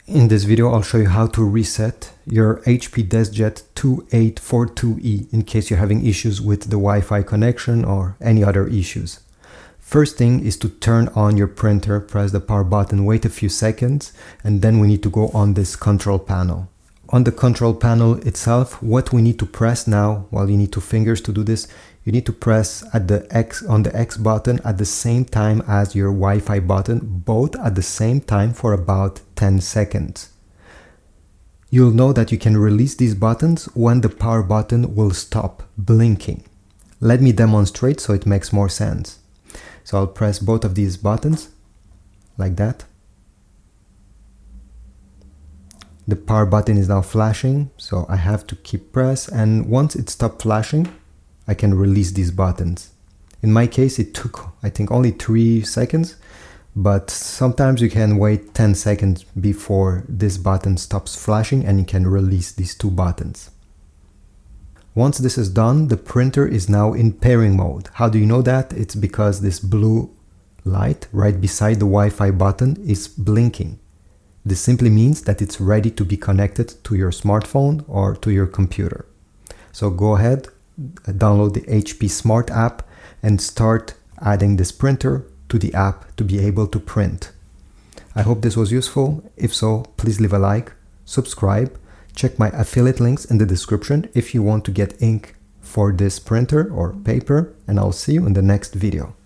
In this video, I'll show you how to reset your HP DeskJet 2842e in case you're having issues with the Wi-Fi connection or any other issues. First thing is to turn on your printer, press the power button, wait a few seconds, and then we need to go on this control panel. On the control panel itself, what we need to press now, while you need two fingers to do this, you need to press on the X button at the same time as your Wi-Fi button, both at the same time for about 10 seconds. You'll know that you can release these buttons when the power button will stop blinking. Let me demonstrate so it makes more sense. So I'll press both of these buttons like that. The power button is now flashing, so I have to keep press, and once it stopped flashing, I can release these buttons. In my case, it took, I think, only 3 seconds, but sometimes you can wait 10 seconds before this button stops flashing and you can release these two buttons. Once this is done, the printer is now in pairing mode. How do you know that? It's because this blue light right beside the Wi-Fi button is blinking. This simply means that it's ready to be connected to your smartphone or to your computer. So go ahead, download the HP Smart app and start adding this printer to the app to be able to print. I hope this was useful. If so, please leave a like, subscribe, check my affiliate links in the description if you want to get ink for this printer or paper, and I'll see you in the next video.